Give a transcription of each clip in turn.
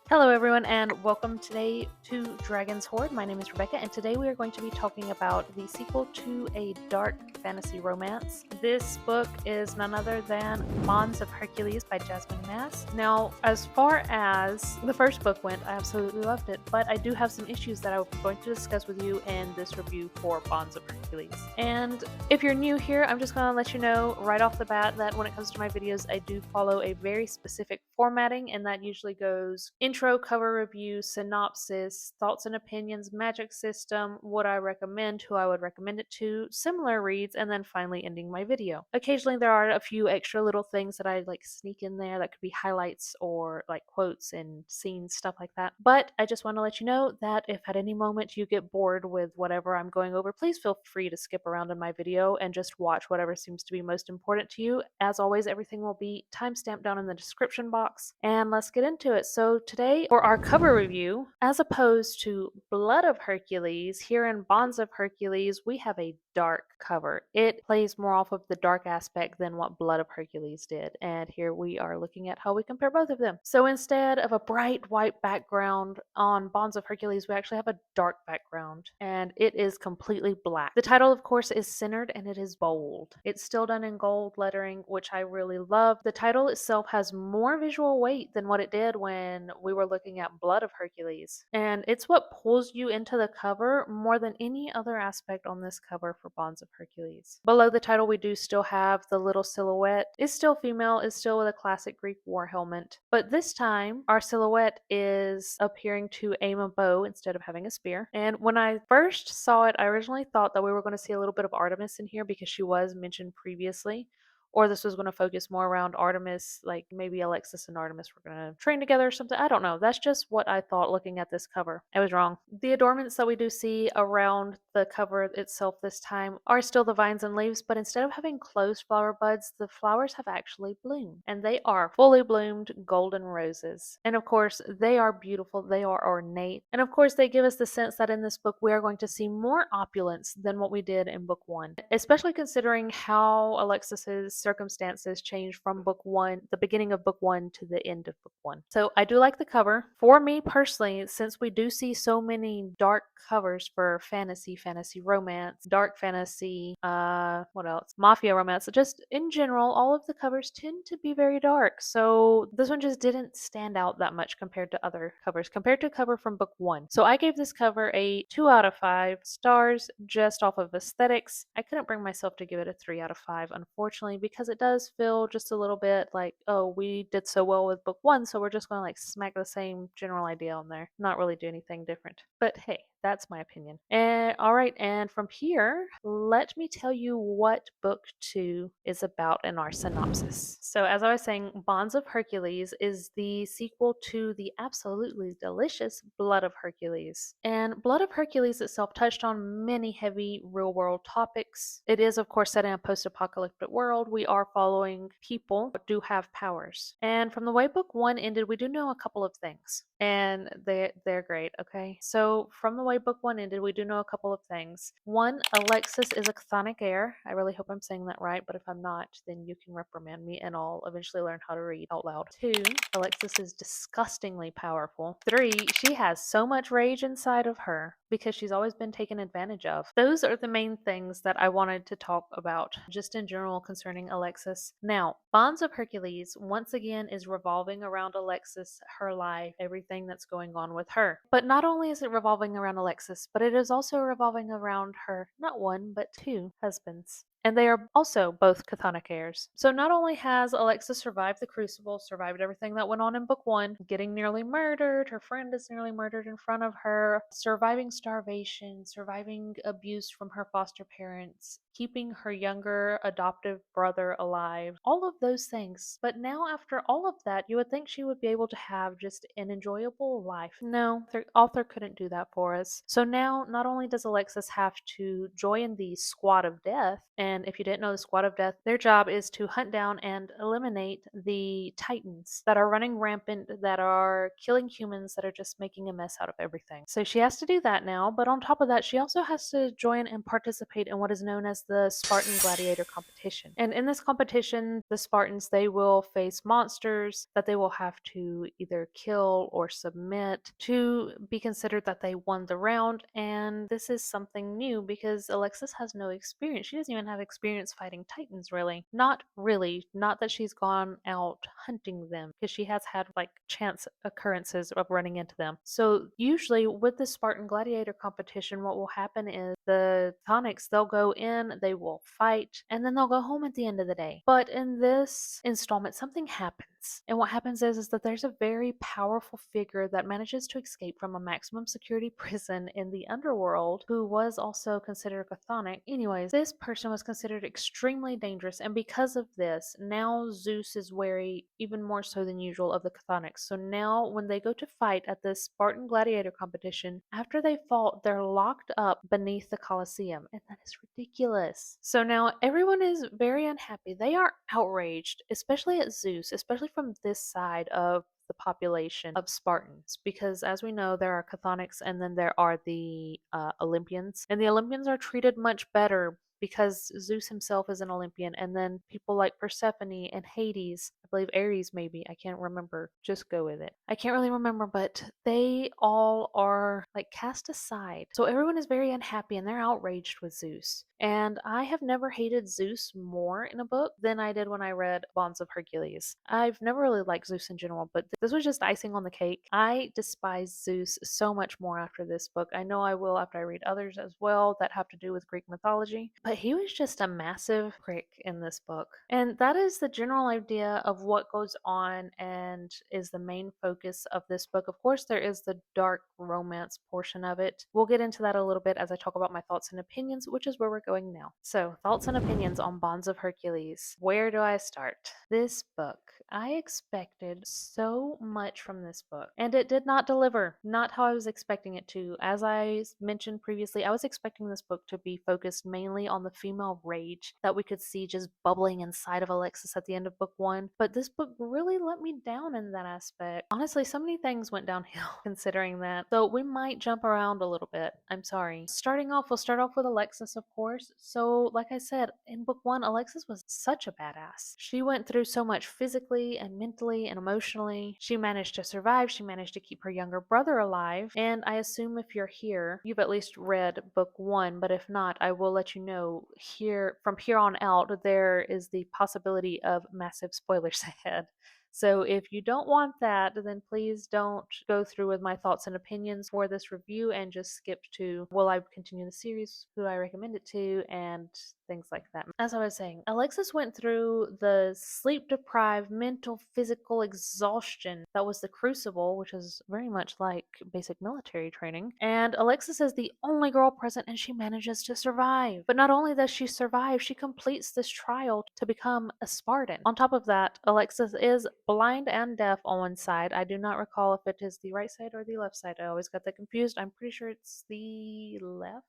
Hello everyone and welcome today to Dragon's Hoard. My name is Rebecca and today we are going to be talking about the sequel to a dark fantasy romance. This book is none other than Blood of Hercules by Jasmine Mas. Now, as far as the first book went, I absolutely loved it, but I do have some issues that I'm going to discuss with you in this review for Blood of Hercules. And if you're new here, I'm just going to let you know right off the bat that when it comes to my videos, I do follow a very specific formatting, and that usually goes intro, cover review, synopsis, thoughts and opinions, magic system, what I recommend, who I would recommend it to, similar reads, and then finally ending my video. Occasionally there are a few extra little things that I like sneak in there that could be highlights or like quotes and scenes, stuff like that. But I just want to let you know that if at any moment you get bored with whatever I'm going over, please feel free to skip around in my video and just watch whatever seems to be most important to you. As always, everything will be timestamped down in the description box. And let's get into it. So today for our cover review, as opposed to Blood of Hercules, here in Bonds of Hercules, we have a dark cover. It plays more off of the dark aspect than what Blood of Hercules did. And here we are looking at how we compare both of them. So instead of a bright white background on Bonds of Hercules, we actually have a dark background and it is completely black. The title, of course, is centered and it is bold. It's still done in gold lettering, which I really love. The title itself has more visual weight than what it did when we were looking at Blood of Hercules. And it's what pulls you into the cover more than any other aspect on this cover for Bonds of Hercules. Below the title, we do still have the little silhouette. It's still female, it's still with a classic Greek war helmet. But this time, our silhouette is appearing to aim a bow instead of having a spear. And when I first saw it, I originally thought that we were going to see a little bit of Artemis in here because she was mentioned previously. Or this was going to focus more around Artemis, like maybe Alexis and Artemis were going to train together or something. I don't know. That's just what I thought looking at this cover. I was wrong. The adornments that we do see around the cover itself this time are still the vines and leaves, but instead of having closed flower buds, the flowers have actually bloomed. And they are fully bloomed golden roses. And of course, they are beautiful. They are ornate. And of course, they give us the sense that in this book, we are going to see more opulence than what we did in book one, especially considering how Alexis's circumstances changed from book one, the beginning of book one, to the end of book one. So I do like the cover. For me personally, since we do see so many dark covers for fantasy romance, dark fantasy, what else? Mafia romance, just in general, all of the covers tend to be very dark. So this one just didn't stand out that much compared to other covers, compared to a cover from book one. So I gave this cover a 2 out of 5 stars just off of aesthetics. I couldn't bring myself to give it a 3 out of 5, unfortunately, because it does feel just a little bit like, oh, we did so well with book one, so we're just going to like smack the same general idea on there, not really do anything different. But hey, that's my opinion. And all right, and from here, let me tell you what book two is about in our synopsis. So, as I was saying, Bonds of Hercules is the sequel to the absolutely delicious Blood of Hercules. And Blood of Hercules itself touched on many heavy real world topics. It is, of course, set in a post apocalyptic world. We are following people who do have powers. And from the way book one ended, we do know a couple of things. And they're great, okay? So, from the way book one ended, we do know a couple of things. One, Alexis is a chthonic heir. I really hope I'm saying that right, but if I'm not, then you can reprimand me and I'll eventually learn how to read out loud. Two, Alexis is disgustingly powerful. Three, she has so much rage inside of her because she's always been taken advantage of. Those are the main things that I wanted to talk about, just in general concerning Alexis. Now, Bonds of Hercules, once again, is revolving around Alexis, her life, everything that's going on with her. But not only is it revolving around Alexis, but it is also revolving around her, not one, but two husbands. And they are also both chthonic heirs. So not only has Alexis survived the Crucible, survived everything that went on in book one, getting nearly murdered, her friend is nearly murdered in front of her, surviving starvation, surviving abuse from her foster parents, keeping her younger adoptive brother alive, all of those things. But now after all of that, you would think she would be able to have just an enjoyable life. No, the author couldn't do that for us. So now not only does Alexis have to join the Squad of Death, and if you didn't know, the Squad of Death, their job is to hunt down and eliminate the Titans that are running rampant, that are killing humans, that are just making a mess out of everything. So she has to do that now, but on top of that, she also has to join and participate in what is known as as the Spartan Gladiator competition. And in this competition, the Spartans, they will face monsters that they will have to either kill or submit to be considered that they won the round. And this is something new because Alexis has no experience. She doesn't even have experience fighting Titans, really. Not really. Not that she's gone out hunting them, because she has had like chance occurrences of running into them. So usually with the Spartan Gladiator competition, what will happen is the tonics, they'll go in, they will fight, and then they'll go home at the end of the day. But in this installment, something happens. And what happens is that there's a very powerful figure that manages to escape from a maximum security prison in the underworld, who was also considered a chthonic. Anyways, this person was considered extremely dangerous, and because of this, now Zeus is wary even more so than usual of the chthonics. So now when they go to fight at this Spartan gladiator competition, after they fought, they're locked up beneath the Colosseum, and that is ridiculous. So now everyone is very unhappy. They are outraged, especially at Zeus, especially from this side of the population of Spartans, because as we know, there are chthonics and then there are the Olympians, and the Olympians are treated much better because Zeus himself is an Olympian, and then people like Persephone and Hades, I believe Ares maybe, I can't remember, just go with it. I can't really remember, but they all are like cast aside. So everyone is very unhappy and they're outraged with Zeus. And I have never hated Zeus more in a book than I did when I read Bonds of Hercules. I've never really liked Zeus in general, but this was just icing on the cake. I despise Zeus so much more after this book. I know I will after I read others as well that have to do with Greek mythology, but he was just a massive prick in this book. And that is the general idea of what goes on and is the main focus of this book. Of course, there is the dark romance portion of it. We'll get into that a little bit as I talk about my thoughts and opinions, which is where we're going now. So, thoughts and opinions on Bonds of Hercules. Where do I start? This book. I expected so much from this book, and it did not deliver. Not how I was expecting it to. As I mentioned previously, I was expecting this book to be focused mainly on the female rage that we could see just bubbling inside of Alexis at the end of book one, but this book really let me down in that aspect. Honestly, so many things went downhill considering that, so we might jump around a little bit. I'm sorry. Starting off, we'll start off with Alexis, of course. So, like I said, in book one, Alexis was such a badass. She went through so much physically and mentally and emotionally. She managed to survive. She managed to keep her younger brother alive. And I assume if you're here, you've at least read book one, but if not, I will let you know here from here on out, there is the possibility of massive spoilers ahead. So if you don't want that, then please don't go through with my thoughts and opinions for this review and just skip to will I continue the series, who I recommend it to, and things like that. As I was saying, Alexis went through the sleep deprived, mental, physical exhaustion that was the crucible, which is very much like basic military training. And Alexis is the only girl present and she manages to survive. But not only does she survive, she completes this trial to become a Spartan. On top of that, Alexis is blind and deaf on one side. I do not recall if it is the right side or the left side. I always got that confused. I'm pretty sure it's the left.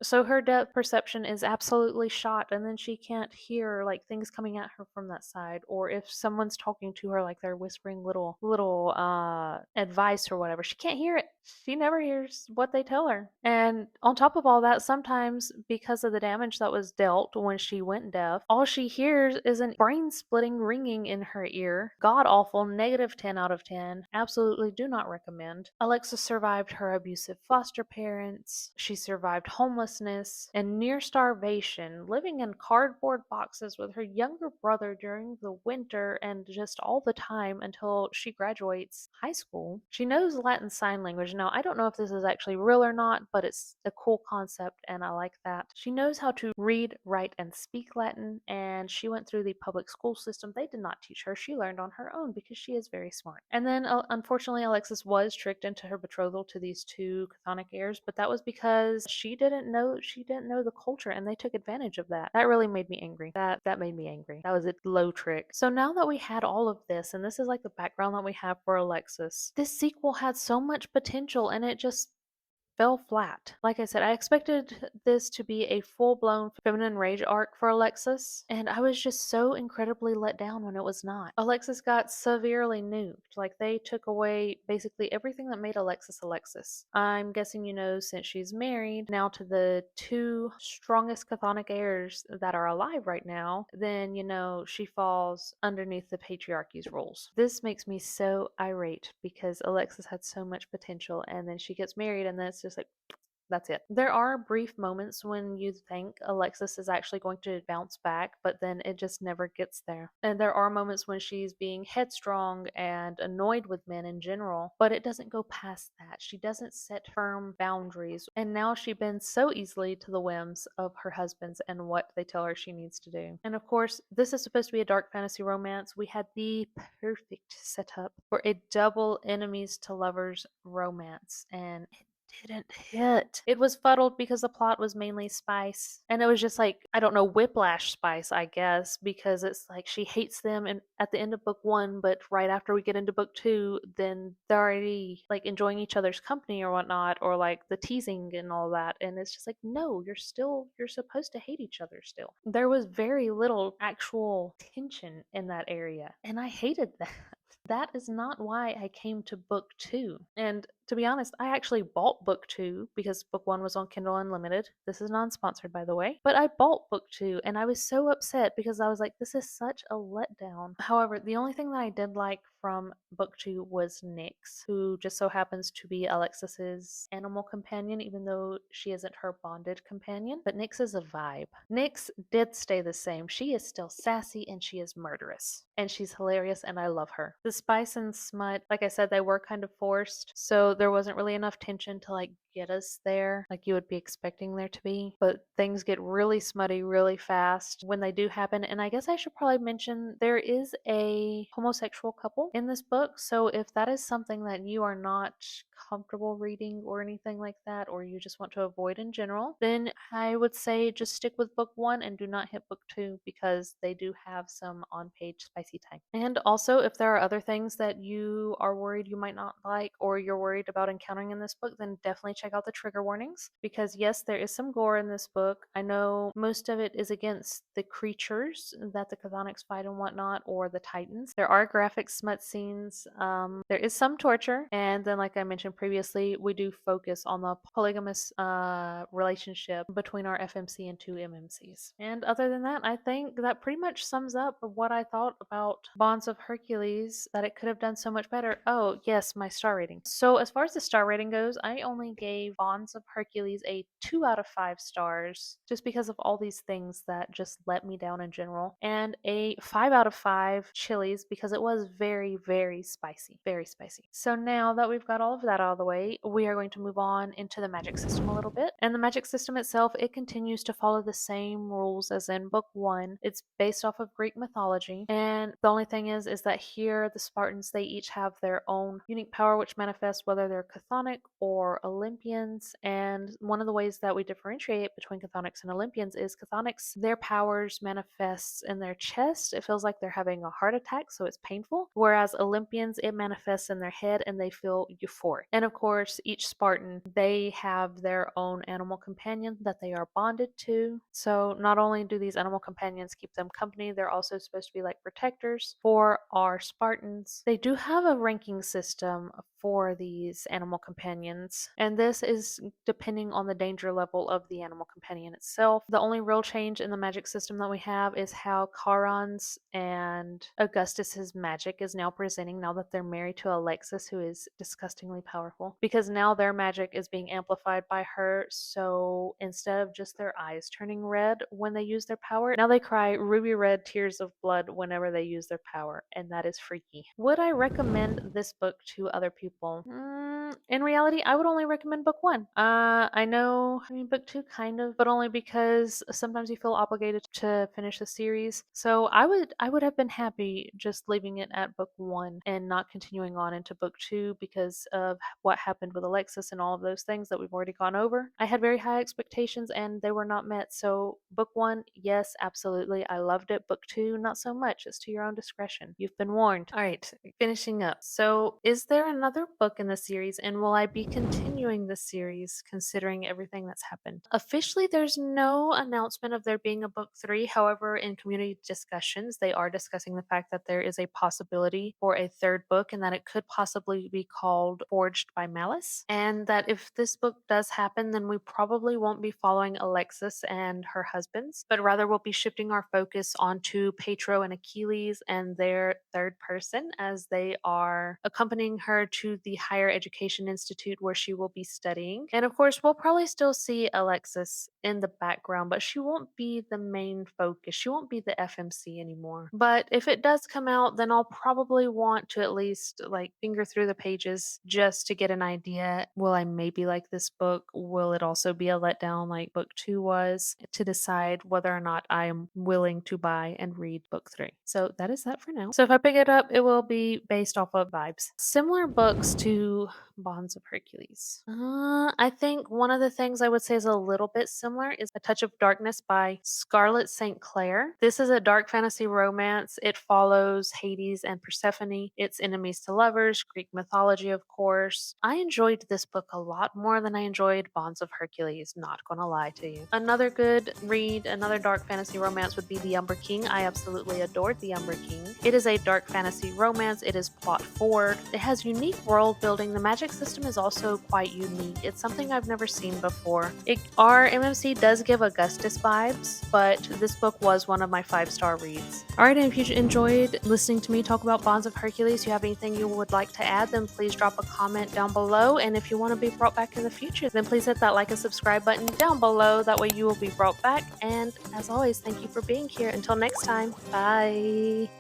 So her depth perception is absolutely shot, and then she can't hear like things coming at her from that side, or if someone's talking to her like they're whispering little advice or whatever, she can't hear it. She never hears what they tell her. And on top of all that, sometimes because of the damage that was dealt when she went deaf, all she hears is an brain splitting ringing in her ear. God awful, negative 10 out of 10. Absolutely do not recommend. Alexa survived her abusive foster parents. She survived homelessness and near starvation, living in cardboard boxes with her younger brother during the winter and just all the time until she graduates high school. She knows Latin Sign Language. Now, I don't know if this is actually real or not, but it's a cool concept and I like that. She knows how to read, write, and speak Latin, and she went through the public school system. They did not teach her. She learned on her own because she is very smart. And then, unfortunately, Alexis was tricked into her betrothal to these two chthonic heirs, but that was because she didn't know the culture, and they took advantage of that. That really made me angry. That made me angry. That was a low trick. So now that we had all of this, and this is like the background that we have for Alexis, this sequel had so much potential, and it just fell flat. Like I said, I expected this to be a full-blown feminine rage arc for Alexis, and I was just so incredibly let down when it was not. Alexis got severely nuked. Like, they took away basically everything that made Alexis Alexis. I'm guessing you know, since she's married now to the two strongest chthonic heirs that are alive right now, then you know she falls underneath the patriarchy's rules. This makes me so irate because Alexis had so much potential, and then she gets married, and then it's just like, that's it. There are brief moments when you think Alexis is actually going to bounce back, but then it just never gets there. And there are moments when she's being headstrong and annoyed with men in general, but it doesn't go past that. She doesn't set firm boundaries, and now she bends so easily to the whims of her husbands and what they tell her she needs to do. And of course, this is supposed to be a dark fantasy romance. We had the perfect setup for a double enemies to lovers romance, and didn't hit. It was fuddled because the plot was mainly spice. And it was just like, I don't know, whiplash spice, I guess, because it's like she hates them and at the end of book one, but right after we get into book two, then they're already like enjoying each other's company or whatnot, or like the teasing and all that. And it's just like, no, you're supposed to hate each other still. There was very little actual tension in that area. And I hated that. That is not why I came to book two. And to be honest, I actually bought book two because book one was on Kindle Unlimited. This is non sponsored, by the way. But I bought book two and I was so upset because I was like, this is such a letdown. However, the only thing that I did like from book two was Nyx, who just so happens to be Alexis's animal companion, even though she isn't her bonded companion. But Nyx is a vibe. Nyx did stay the same. She is still sassy and she is murderous. And she's hilarious and I love her. The spice and smut, like I said, they were kind of forced. So there wasn't really enough tension to like get us there like you would be expecting there to be. But things get really smutty really fast when they do happen. And I guess I should probably mention there is a homosexual couple in this book. So if that is something that you are not comfortable reading or anything like that, or you just want to avoid in general, then I would say just stick with book one and do not hit book two because they do have some on page spicy time. And also, if there are other things that you are worried you might not like or you're worried about encountering in this book, then definitely check out the trigger warnings because yes, there is some gore in this book. I know most of it is against the creatures that the chthonics fight and whatnot, or the titans. There are graphic smut scenes. There is some torture, and then like I mentioned previously, we do focus on the polygamous relationship between our FMC and two MMCs. And other than that, I think that pretty much sums up what I thought about Bonds of Hercules, that it could have done so much better. Oh, yes, my star rating. So as far as the star rating goes, I only gave Bonds of Hercules a 2 out of 5 stars just because of all these things that just let me down in general, and a 5 out of 5 chilies because it was very, very spicy. Very spicy. So now that we've got all of that out of the way, we are going to move on into the magic system a little bit. And the magic system itself, it continues to follow the same rules as in book one. It's based off of Greek mythology, and the only thing is that here the Spartans, they each have their own unique power which manifests whether they're chthonic or Olympians. And one of the ways that we differentiate between chthonics and Olympians is chthonics, their powers manifests in their chest. It feels like they're having a heart attack, so it's painful. Whereas Olympians, it manifests in their head and they feel euphoric. And of course, each Spartan, they have their own animal companion that they are bonded to. So not only do these animal companions keep them company, they're also supposed to be like protectors for our Spartans. They do have a ranking system for these animal companions, and this is depending on the danger level of the animal companion itself. The only real change in the magic system that we have is how Charon's and Augustus's magic is now presenting now that they're married to Alexis, who is disgustingly powerful, because now their magic is being amplified by her. So instead of just their eyes turning red when they use their power, now they cry ruby red tears of blood whenever they use their power, and that is freaky. Would I recommend this book to other people? In reality, I would only recommend book one. I know, I mean, book two kind of, but only because sometimes you feel obligated to finish the series. So I would have been happy just leaving it at book one and not continuing on into book two because of what happened with Alexis and all of those things that we've already gone over. I had very high expectations and they were not met. So, book 1, yes, absolutely. I loved it. Book 2, not so much. It's to your own discretion. You've been warned. All right, finishing up. So, is there another book in the series, and will I be continuing the series considering everything that's happened? Officially, there's no announcement of there being a book 3. However, in community discussions, they are discussing the fact that there is a possibility for a third book and that it could possibly be called Forged by Malice. And that if this book does happen, then we probably won't be following Alexis and her husbands, but rather we'll be shifting our focus onto Petro and Achilles and their third person as they are accompanying her to the higher education institute where she will be studying. And of course, we'll probably still see Alexis in the background, but she won't be the main focus. She won't be the FMC anymore. But if it does come out, then I'll probably want to at least like finger through the pages just to get an idea. Will I maybe like this book? Will it also be a letdown like book 2 was? To decide whether or not I am willing to buy and read book 3. So that is that for now. So if I pick it up, it will be based off of vibes. Similar books to Bonds of Hercules. I think one of the things I would say is a little bit similar is A Touch of Darkness by Scarlett St. Clair. This is a dark fantasy romance. It follows Hades and Persephone. It's enemies to lovers, Greek mythology, of course. I enjoyed this book a lot more than I enjoyed Bonds of Hercules, not gonna lie to you. Another good read, another dark fantasy romance would be The Umber King. I absolutely adored The Umber King. It is a dark fantasy romance. It is plot forward. It has unique world building. The magic system is also quite unique. It's something I've never seen before. Our MMC does give Augustus vibes, but this book was one of my 5-star reads. Alright, and if you enjoyed listening to me talk about Bonds of Hercules, you have anything you would like to add, then please drop a comment down below. And if you want to be brought back in the future, then please hit that like and subscribe button down below. That way you will be brought back. And as always, thank you for being here. Until next time, bye.